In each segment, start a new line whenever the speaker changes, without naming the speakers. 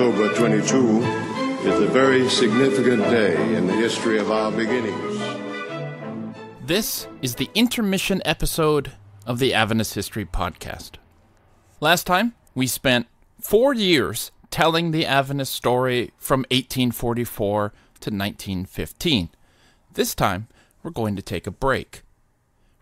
October 22 is a very significant day in the history of our beginnings.
This is the Intermission episode of the Adventist History Podcast. Last time, we spent 4 years telling the Adventist story from 1844 to 1915. This time, we're going to take a break.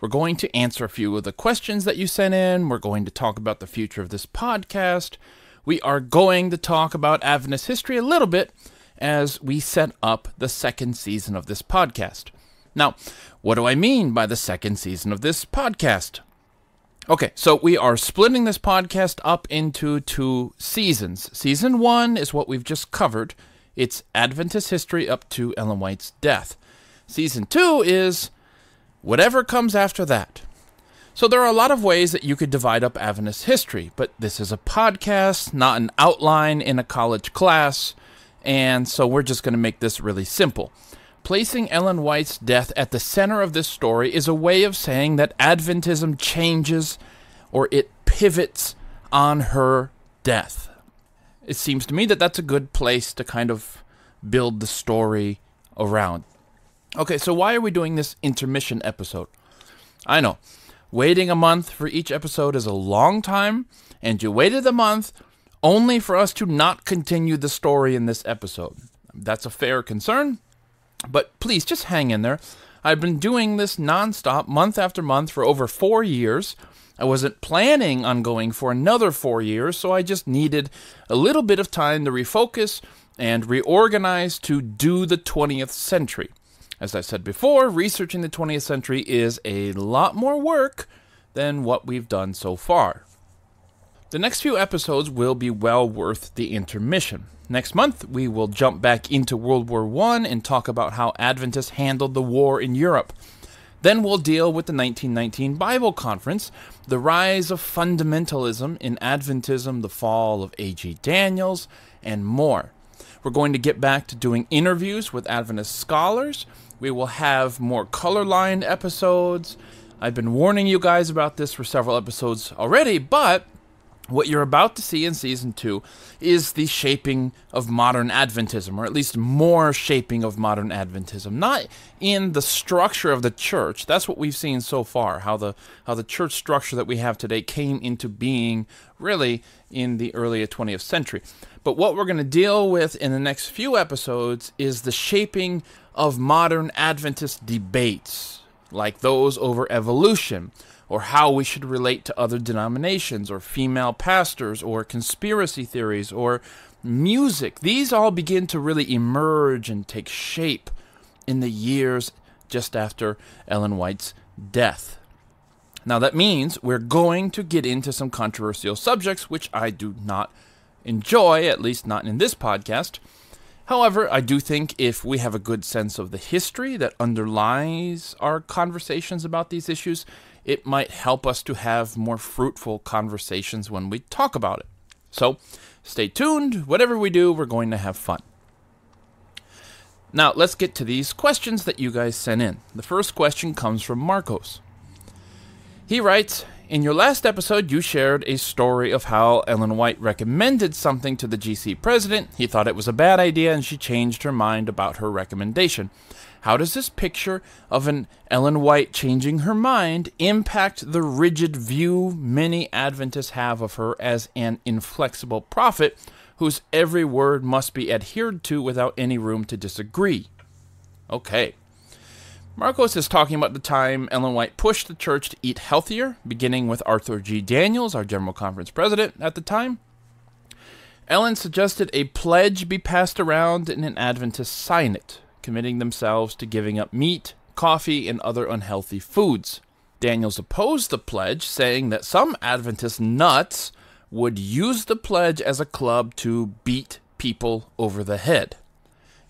We're going to answer a few of the questions that you sent in. We're going to talk about the future of this podcast. We are going to talk about Adventist history a little bit as we set up the second season of this podcast. Now, what do I mean by the second season of this podcast? Okay, so we are splitting this podcast up into 2 seasons. Season 1 is what we've just covered. It's Adventist history up to Ellen White's death. Season 2 is whatever comes after that. So there are a lot of ways that you could divide up Adventist history, but this is a podcast, not an outline in a college class, and so we're just going to make this really simple. Placing Ellen White's death at the center of this story is a way of saying that Adventism changes or it pivots on her death. It seems to me that that's a good place to kind of build the story around. Okay, so why are we doing this intermission episode? I know, waiting a month for each episode is a long time, and you waited a month only for us to not continue the story in this episode. That's a fair concern, but please just hang in there. I've been doing this nonstop, month after month, for over 4 years. I wasn't planning on going for another 4 years, so I just needed a little bit of time to refocus and reorganize to do the 20th century. As I said before, researching the 20th century is a lot more work than what we've done so far. The next few episodes will be well worth the intermission. Next month, we will jump back into World War I and talk about how Adventists handled the war in Europe. Then we'll deal with the 1919 Bible Conference, the rise of fundamentalism in Adventism, the fall of A.G. Daniels, and more. We're going to get back to doing interviews with Adventist scholars. We will have more color-line episodes. I've been warning you guys about this for several episodes already, but what you're about to see in Season 2 is the shaping of modern Adventism, or at least more shaping of modern Adventism. Not in the structure of the church. That's what we've seen so far, how the church structure that we have today came into being really in the early 20th century. But what we're going to deal with in the next few episodes is the shaping of modern Adventist debates, like those over evolution, or how we should relate to other denominations, or female pastors, or conspiracy theories, or music. These all begin to really emerge and take shape in the years just after Ellen White's death. Now that means we're going to get into some controversial subjects, which I do not enjoy, at least not in this podcast. However, I do think if we have a good sense of the history that underlies our conversations about these issues, it might help us to have more fruitful conversations when we talk about it. So, stay tuned. Whatever we do, we're going to have fun. Now, let's get to these questions that you guys sent in. The first question comes from Marcos. He writes, in your last episode, you shared a story of how Ellen White recommended something to the GC president. He thought it was a bad idea, and she changed her mind about her recommendation. How does this picture of an Ellen White changing her mind impact the rigid view many Adventists have of her as an inflexible prophet whose every word must be adhered to without any room to disagree? Okay. Marcos is talking about the time Ellen White pushed the church to eat healthier, beginning with Arthur G. Daniels, our General Conference president at the time. Ellen suggested a pledge be passed around and an Adventist sign it, committing themselves to giving up meat, coffee, and other unhealthy foods. Daniels opposed the pledge, saying that some Adventist nuts would use the pledge as a club to beat people over the head.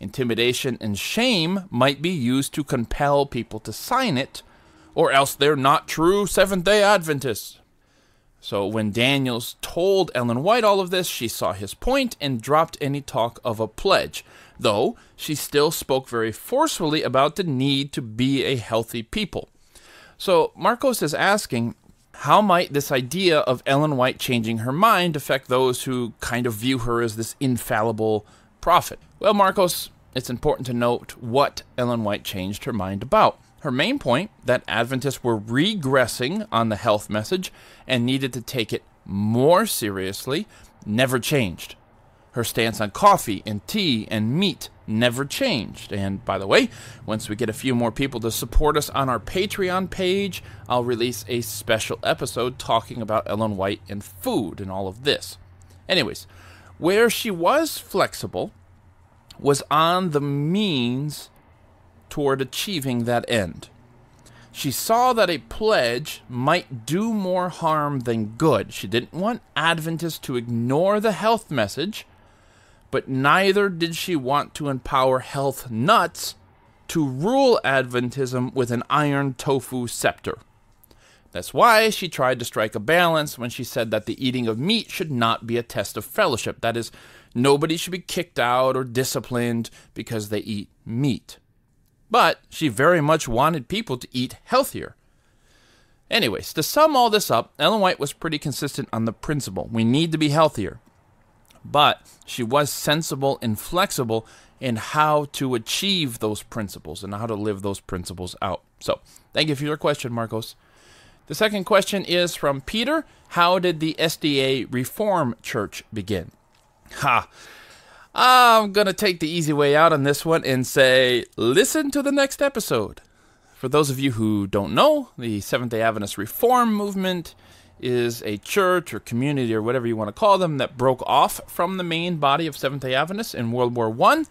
Intimidation and shame might be used to compel people to sign it, or else they're not true Seventh-day Adventists. So when Daniels told Ellen White all of this, she saw his point and dropped any talk of a pledge, though she still spoke very forcefully about the need to be a healthy people. So Marcos is asking, how might this idea of Ellen White changing her mind affect those who kind of view her as this infallible prophet? Well, Marcos, it's important to note what Ellen White changed her mind about. Her main point, that Adventists were regressing on the health message and needed to take it more seriously, never changed. Her stance on coffee and tea and meat never changed. And by the way, once we get a few more people to support us on our Patreon page, I'll release a special episode talking about Ellen White and food and all of this. Anyways, where she was flexible was on the means toward achieving that end. She saw that a pledge might do more harm than good. She didn't want Adventists to ignore the health message, but neither did she want to empower health nuts to rule Adventism with an iron tofu scepter. That's why she tried to strike a balance when she said that the eating of meat should not be a test of fellowship. That is, nobody should be kicked out or disciplined because they eat meat. But she very much wanted people to eat healthier. Anyways, to sum all this up, Ellen White was pretty consistent on the principle. We need to be healthier. But she was sensible and flexible in how to achieve those principles and how to live those principles out. So, thank you for your question, Marcos. The second question is from Peter. How did the SDA Reform Church begin? I'm going to take the easy way out on this one and say, listen to the next episode. For those of you who don't know, the Seventh-day Adventist Reform movement is a church or community or whatever you want to call them that broke off from the main body of Seventh-day Adventists in World War I.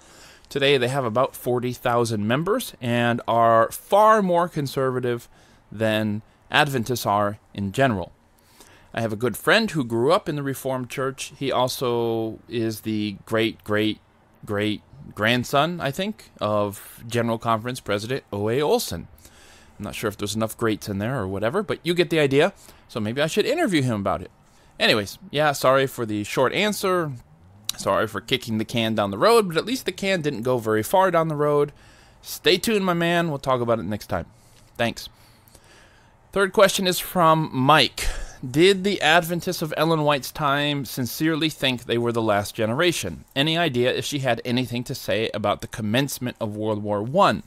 Today they have about 40,000 members and are far more conservative than Adventists are in general. I have a good friend who grew up in the Reformed Church. He also is the great-great-great-grandson, I think, of General Conference President O.A. Olson. I'm not sure if there's enough greats in there or whatever, but you get the idea. So maybe I should interview him about it. Anyways, yeah, sorry for the short answer. Sorry for kicking the can down the road, but at least the can didn't go very far down the road. Stay tuned, my man. We'll talk about it next time. Thanks. Third question is from Mike. Did the Adventists of Ellen White's time sincerely think they were the last generation? Any idea if she had anything to say about the commencement of World War I?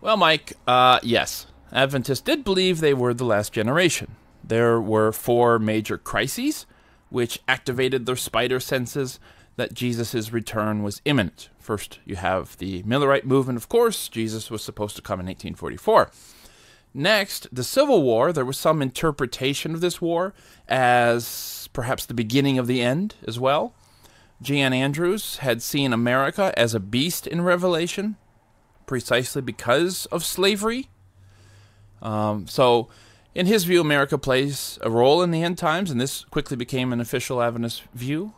Well, Mike, yes. Adventists did believe they were the last generation. There were 4 major crises which activated their spider senses that Jesus' return was imminent. First, you have the Millerite movement, of course. Jesus was supposed to come in 1844. Next, the Civil War. There was some interpretation of this war as perhaps the beginning of the end as well. J.N. Andrews had seen America as a beast in Revelation, precisely because of slavery. So, in his view, America plays a role in the end times, and this quickly became an official Adventist view.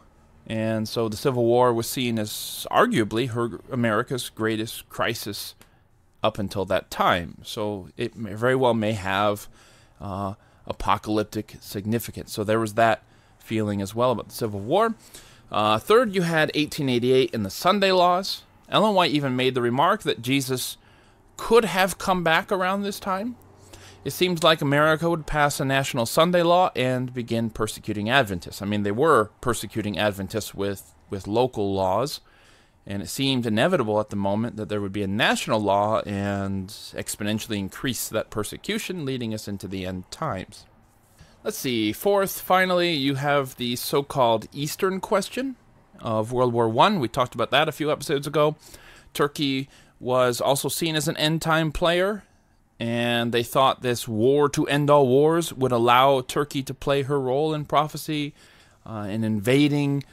And so the Civil War was seen as arguably America's greatest crisis up until that time. So it very well may have apocalyptic significance. So there was that feeling as well about the Civil War. Third, you had 1888 and the Sunday laws. Ellen White even made the remark that Jesus could have come back around this time. It seems like America would pass a national Sunday law and begin persecuting Adventists. I mean, they were persecuting Adventists with local laws, and it seemed inevitable at the moment that there would be a national law and exponentially increase that persecution, leading us into the end times. Let's see. Fourth, finally, you have the so-called Eastern question of World War I. We talked about that a few episodes ago. Turkey was also seen as an end-time player, and they thought this war to end all wars would allow Turkey to play her role in prophecy, in invading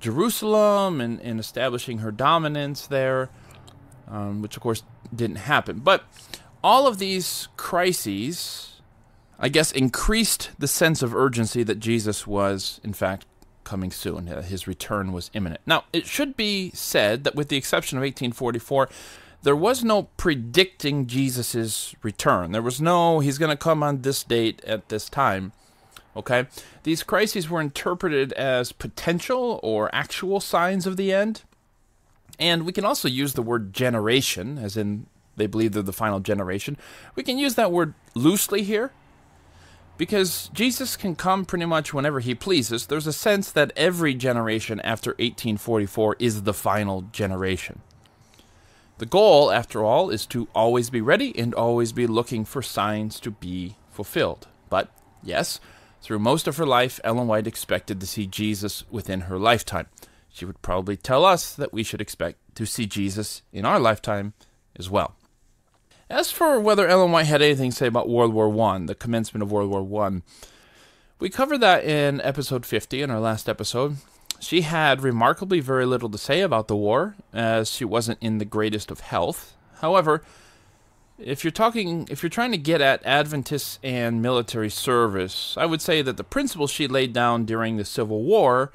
Jerusalem and establishing her dominance there, which of course didn't happen. But all of these crises, I guess, increased the sense of urgency that Jesus was, in fact, coming soon. His return was imminent. Now, it should be said that with the exception of 1844, there was no predicting Jesus' return. There was no, he's going to come on this date at this time. Okay? These crises were interpreted as potential or actual signs of the end. And we can also use the word generation, as in they believe they're the final generation. We can use that word loosely here. Because Jesus can come pretty much whenever he pleases, there's a sense that every generation after 1844 is the final generation. The goal, after all, is to always be ready and always be looking for signs to be fulfilled. But, yes, through most of her life, Ellen White expected to see Jesus within her lifetime. She would probably tell us that we should expect to see Jesus in our lifetime as well. As for whether Ellen White had anything to say about World War I, the commencement of World War I, we covered that in episode 50, in our last episode. She had remarkably very little to say about the war, as she wasn't in the greatest of health. However, if you're trying to get at Adventists and military service, I would say that the principles she laid down during the Civil War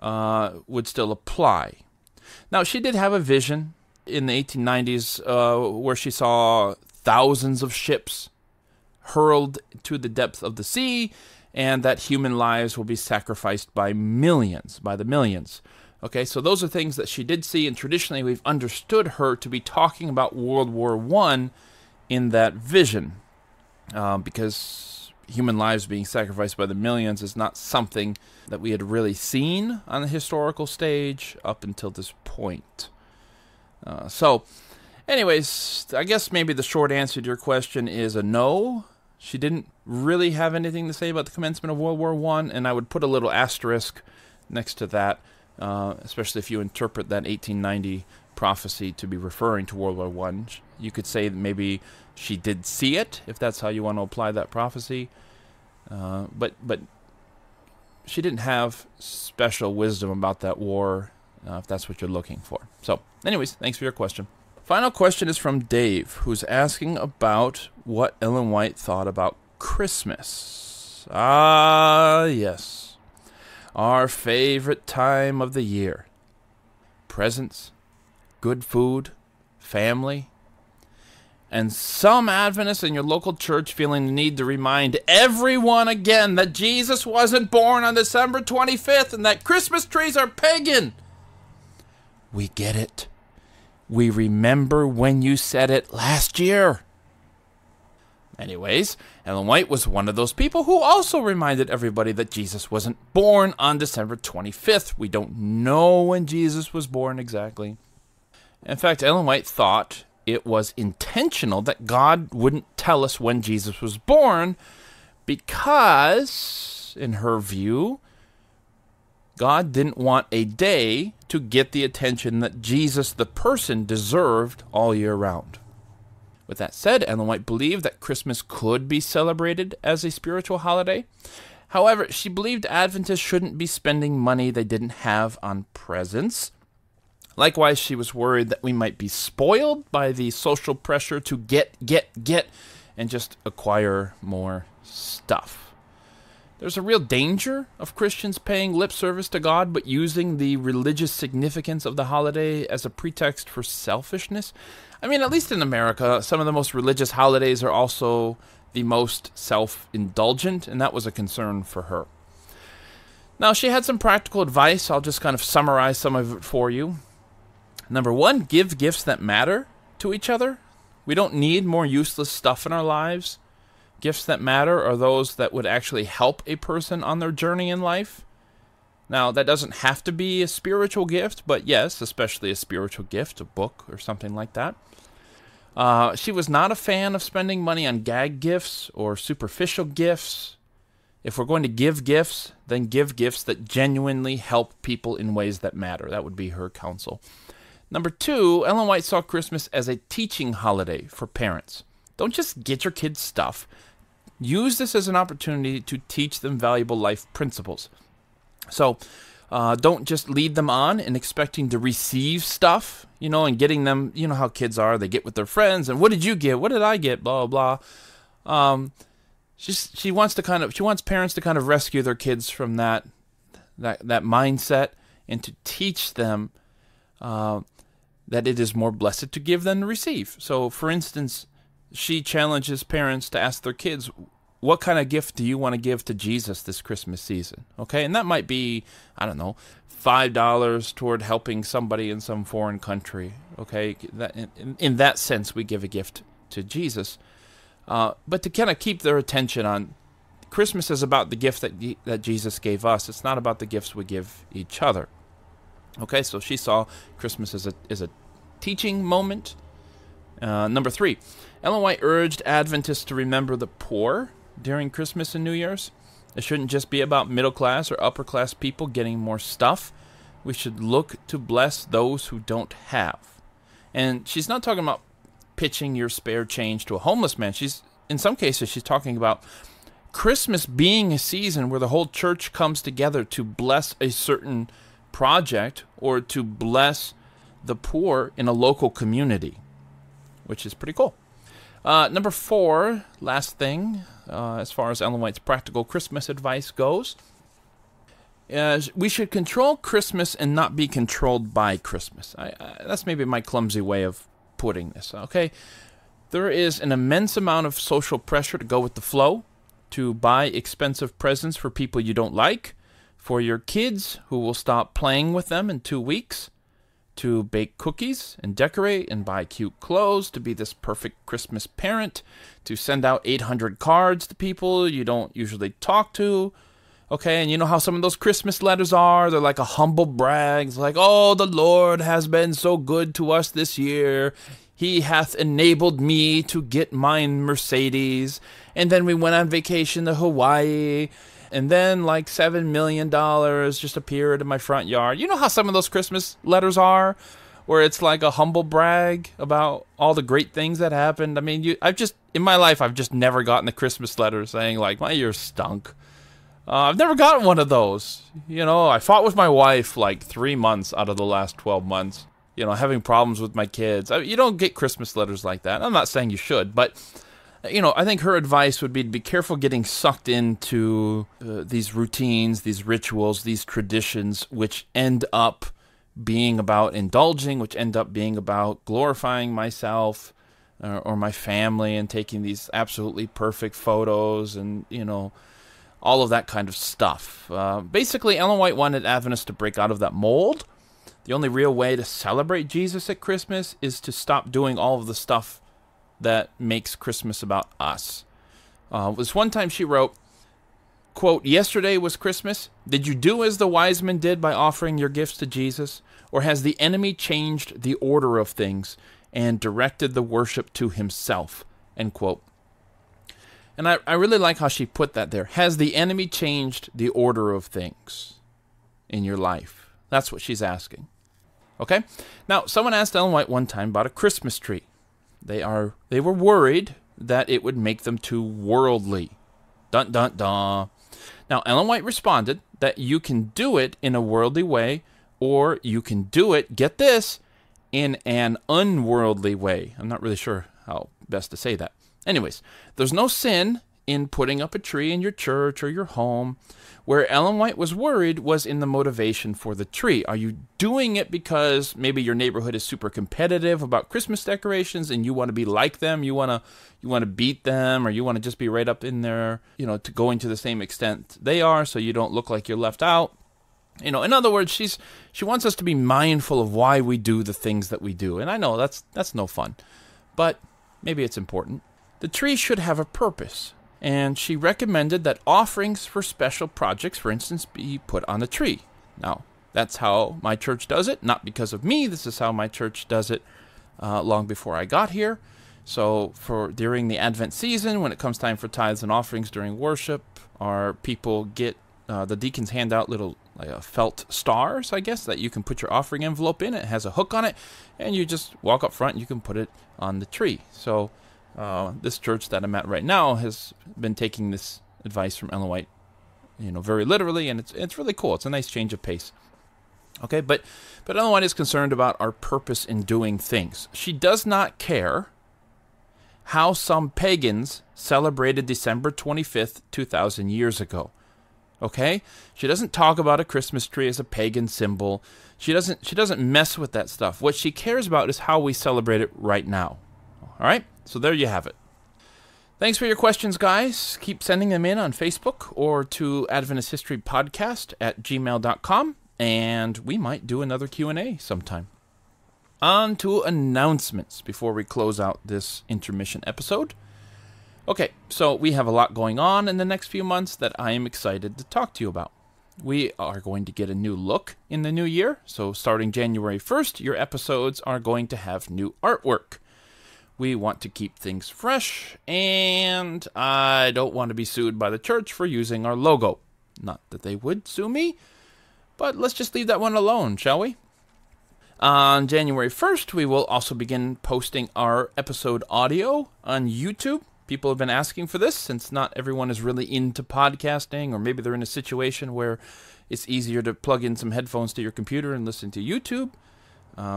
would still apply. Now, she did have a vision in the 1890s where she saw thousands of ships hurled to the depths of the sea, and that human lives will be sacrificed by the millions. Okay, so those are things that she did see, and traditionally we've understood her to be talking about World War I in that vision, because human lives being sacrificed by the millions is not something that we had really seen on the historical stage up until this point. So, anyways, I guess maybe the short answer to your question is a no. She didn't really have anything to say about the commencement of World War I, and I would put a little asterisk next to that, especially if you interpret that 1890 prophecy to be referring to World War I. You could say that maybe she did see it, if that's how you want to apply that prophecy, but she didn't have special wisdom about that war, if that's what you're looking for. So, anyways, thanks for your question. Final question is from Dave, who's asking about what Ellen White thought about Christmas. Ah, yes. Our favorite time of the year. Presents, good food, family, and some Adventists in your local church feeling the need to remind everyone again that Jesus wasn't born on December 25th and that Christmas trees are pagan. We get it. We remember when you said it last year. Anyways, Ellen White was one of those people who also reminded everybody that Jesus wasn't born on December 25th. We don't know when Jesus was born exactly. In fact, Ellen White thought it was intentional that God wouldn't tell us when Jesus was born because, in her view, God didn't want a day to get the attention that Jesus, the person, deserved all year round. With that said, Ellen White believed that Christmas could be celebrated as a spiritual holiday. However, she believed Adventists shouldn't be spending money they didn't have on presents. Likewise, she was worried that we might be spoiled by the social pressure to get, and just acquire more stuff. There's a real danger of Christians paying lip service to God, but using the religious significance of the holiday as a pretext for selfishness. I mean, at least in America, some of the most religious holidays are also the most self-indulgent, and that was a concern for her. Now, she had some practical advice. I'll just kind of summarize some of it for you. Number one, give gifts that matter to each other. We don't need more useless stuff in our lives. Gifts that matter are those that would actually help a person on their journey in life. Now, that doesn't have to be a spiritual gift, but yes, especially a spiritual gift, a book or something like that. She was not a fan of spending money on gag gifts or superficial gifts. If we're going to give gifts, then give gifts that genuinely help people in ways that matter. That would be her counsel. Number two, Ellen White saw Christmas as a teaching holiday for parents. Don't just get your kids stuff. Use this as an opportunity to teach them valuable life principles. So, don't just lead them on in expecting to receive stuff, and getting them, how kids are. They get with their friends, and what did you get? What did I get? Blah, blah, blah. She wants parents to kind of rescue their kids from that mindset and to teach them that it is more blessed to give than to receive. So, for instance, she challenges parents to ask their kids, what kind of gift do you want to give to Jesus this Christmas season? Okay, and that might be, I don't know, $5 toward helping somebody in some foreign country. Okay, that in that sense, we give a gift to Jesus. But to kind of keep their attention on Christmas is about the gift that Jesus gave us. It's not about the gifts we give each other. Okay, so she saw Christmas as a teaching moment. Number 3, Ellen White urged Adventists to remember the poor during Christmas and New Year's. It shouldn't just be about middle class or upper class people getting more stuff. We should look to bless those who don't have. And she's not talking about pitching your spare change to a homeless man. In some cases, she's talking about Christmas being a season where the whole church comes together to bless a certain project or to bless the poor in a local community, which is pretty cool. Number 4, last thing, as far as Ellen White's practical Christmas advice goes, is we should control Christmas and not be controlled by Christmas. That's maybe my clumsy way of putting this, okay? There is an immense amount of social pressure to go with the flow, to buy expensive presents for people you don't like, for your kids who will stop playing with them in 2 weeks, to bake cookies and decorate and buy cute clothes, to be this perfect Christmas parent, to send out 800 cards to people you don't usually talk to. Okay, and you know how some of those Christmas letters are? They're like a humble brag. It's like, oh, the Lord has been so good to us this year. He hath enabled me to get mine Mercedes. And then we went on vacation to Hawaii. And then like $7 million just appeared in my front yard. You know how some of those Christmas letters are? Where it's like a humble brag about all the great things that happened. I mean, in my life, I've just never gotten a Christmas letter saying like, my year stunk. I've never gotten one of those. You know, I fought with my wife like 3 months out of the last 12 months. You know, having problems with my kids. You don't get Christmas letters like that. I'm not saying you should, but, you know, I think her advice would be to be careful getting sucked into these routines, these rituals, these traditions, which end up being about indulging, which end up being about glorifying myself or my family and taking these absolutely perfect photos and, you know, all of that kind of stuff. Basically, Ellen White wanted Adventists to break out of that mold. The only real way to celebrate Jesus at Christmas is to stop doing all of the stuff that makes Christmas about us. Was one time she wrote, quote, "Yesterday was Christmas. Did you do as the wise men did by offering your gifts to Jesus? Or has the enemy changed the order of things and directed the worship to himself?" End quote. And I really like how she put that there. Has the enemy changed the order of things in your life? That's what she's asking. Okay? Now, someone asked Ellen White one time about a Christmas tree. They were worried that it would make them too worldly. Dun, dun, dun. Now, Ellen White responded that you can do it in a worldly way, or you can do it, get this, in an unworldly way. I'm not really sure how best to say that. Anyways, there's no sin in putting up a tree in your church or your home. Where Ellen White was worried was in the motivation for the tree. Are you doing it because maybe your neighborhood is super competitive about Christmas decorations and you want to be like them, you want to beat them, or you want to just be right up in there, you know, to going to the same extent they are so you don't look like you're left out? You know, in other words, she wants us to be mindful of why we do the things that we do. And I know that's no fun, but maybe it's important. The tree should have a purpose, and she recommended that offerings for special projects, for instance, be put on the tree. Now, that's how my church does it, not because of me. This is how my church does it long before I got here. So during the Advent season, when it comes time for tithes and offerings during worship, our people get, the deacons hand out little felt stars, I guess, that you can put your offering envelope in. It has a hook on it, and you just walk up front and you can put it on the tree. So this church that I'm at right now has been taking this advice from Ellen White, you know, very literally, and it's really cool. It's a nice change of pace. Okay, but Ellen White is concerned about our purpose in doing things. She does not care how some pagans celebrated December 25th, 2,000 years ago. Okay? She doesn't talk about a Christmas tree as a pagan symbol. She doesn't mess with that stuff. What she cares about is how we celebrate it right now. All right? So there you have it. Thanks for your questions, guys. Keep sending them in on Facebook or to Adventist History Podcast at gmail.com, and we might do another Q&A sometime. On to announcements before we close out this intermission episode. Okay, so we have a lot going on in the next few months that I am excited to talk to you about. We are going to get a new look in the new year, so starting January 1st, your episodes are going to have new artwork. We want to keep things fresh, and I don't want to be sued by the church for using our logo. Not that they would sue me, but let's just leave that one alone, shall we? On January 1st, we will also begin posting our episode audio on YouTube. People have been asking for this since not everyone is really into podcasting, or maybe they're in a situation where it's easier to plug in some headphones to your computer and listen to YouTube.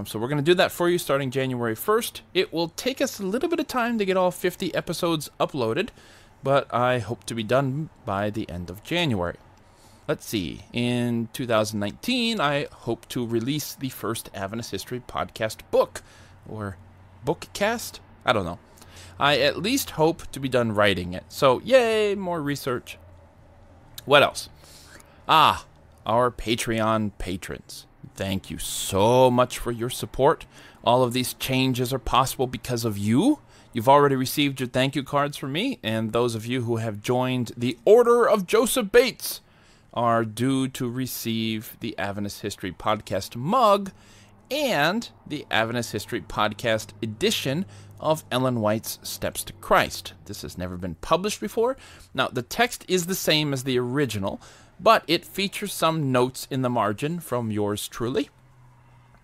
So we're going to do that for you starting January 1st. It will take us a little bit of time to get all 50 episodes uploaded, but I hope to be done by the end of January. Let's see. In 2019, I hope to release the first Adventist History Podcast book, or bookcast? I don't know. I at least hope to be done writing it. So, yay, more research. What else? Our Patreon patrons. Thank you so much for your support. All of these changes are possible because of you. You've already received your thank you cards from me, and those of you who have joined the Order of Joseph Bates are due to receive the Adventist History Podcast mug and the Adventist History Podcast edition of Ellen White's Steps to Christ. This has never been published before. Now, the text is the same as the original, but it features some notes in the margin from yours truly.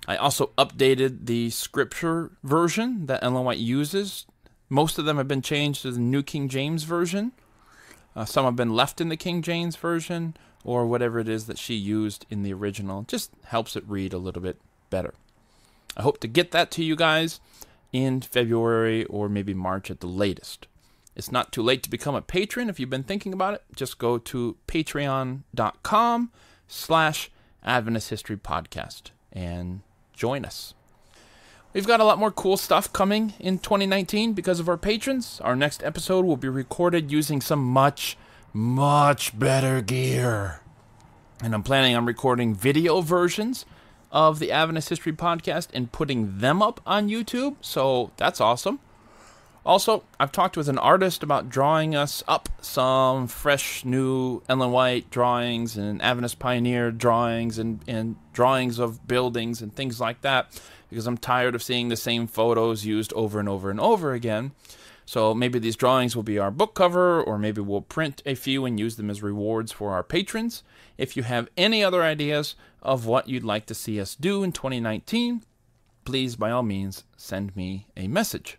I also updated the scripture version that Ellen White uses. Most of them have been changed to the New King James Version. Some have been left in the King James Version, or whatever it is that she used in the original. Just helps it read a little bit better. I hope to get that to you guys in February or maybe March at the latest. It's not too late to become a patron if you've been thinking about it. Just go to patreon.com/Adventist History Podcast and join us. We've got a lot more cool stuff coming in 2019 because of our patrons. Our next episode will be recorded using some much better gear. And I'm planning on recording video versions of the Adventist History Podcast and putting them up on YouTube, so that's awesome. Also, I've talked with an artist about drawing us up some fresh new Ellen White drawings and Adventist Pioneer drawings and drawings of buildings and things like that, because I'm tired of seeing the same photos used over and over and over again. So maybe these drawings will be our book cover, or maybe we'll print a few and use them as rewards for our patrons. If you have any other ideas of what you'd like to see us do in 2019, please, by all means, send me a message.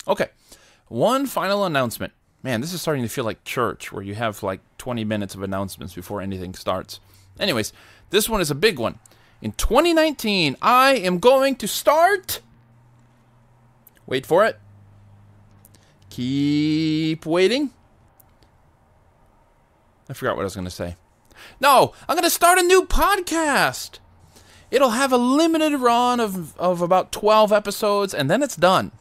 Okay, one final announcement. Man, this is starting to feel like church, where you have like 20 minutes of announcements before anything starts. Anyways, this one is a big one. In 2019, I am going to start... Wait for it. Keep waiting. I forgot what I was going to say. No, I'm going to start a new podcast. It'll have a limited run of about 12 episodes, and then it's done.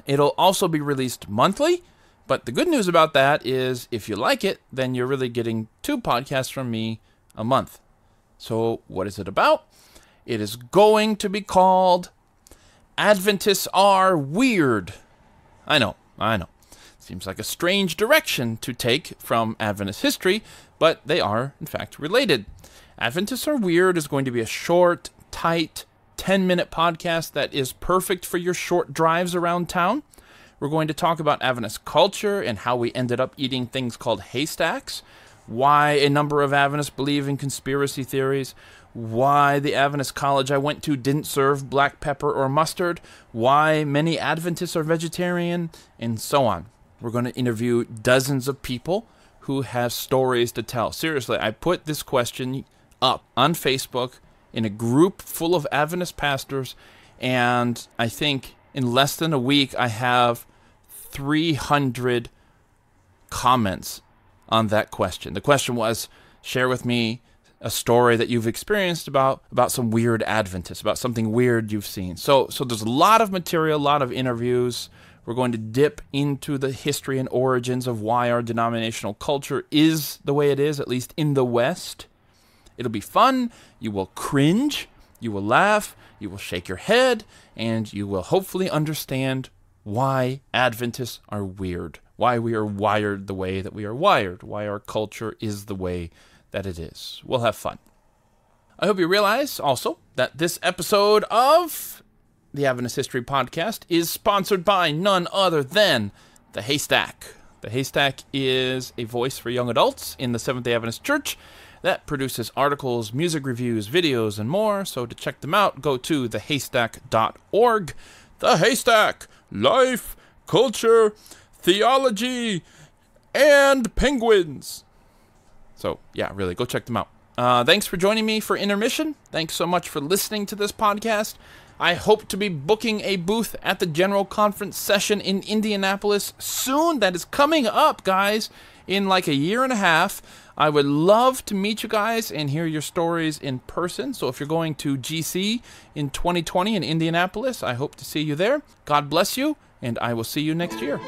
It'll also be released monthly, but the good news about that is if you like it, then you're really getting 2 podcasts from me a month. So what is it about? It is going to be called Adventists Are Weird. I know. Seems like a strange direction to take from Adventist history, but they are, in fact, related. Adventists Are Weird is going to be a short, tight, 10-minute podcast that is perfect for your short drives around town. We're going to talk about Adventist culture and how we ended up eating things called haystacks, why a number of Adventists believe in conspiracy theories, why the Adventist college I went to didn't serve black pepper or mustard, why many Adventists are vegetarian, and so on. We're going to interview dozens of people who have stories to tell. Seriously, I put this question up on Facebook in a group full of Adventist pastors, and I think in less than a week I have 300 comments on that question. The question was, share with me a story that you've experienced about some weird Adventist, about something weird you've seen. So there's a lot of material, a lot of interviews. We're going to dip into the history and origins of why our denominational culture is the way it is, at least in the West. It'll be fun. You will cringe. You will laugh. You will shake your head. And you will hopefully understand why Adventists are weird. why we are wired the way that we are wired, why our culture is the way that it is. We'll have fun. I hope you realize also that this episode of the Adventist History Podcast is sponsored by none other than The Haystack. The Haystack is a voice for young adults in the Seventh-day Adventist Church that produces articles, music reviews, videos, and more. So to check them out, go to thehaystack.org. The Haystack, life, culture, theology, and penguins. So, yeah, really, go check them out. Thanks for joining me for Intermission. Thanks so much for listening to this podcast. I hope to be booking a booth at the General Conference session in Indianapolis soon. That is coming up, guys, in like a year and a half. I would love to meet you guys and hear your stories in person. So if you're going to GC in 2020 in Indianapolis, I hope to see you there. God bless you, and I will see you next year.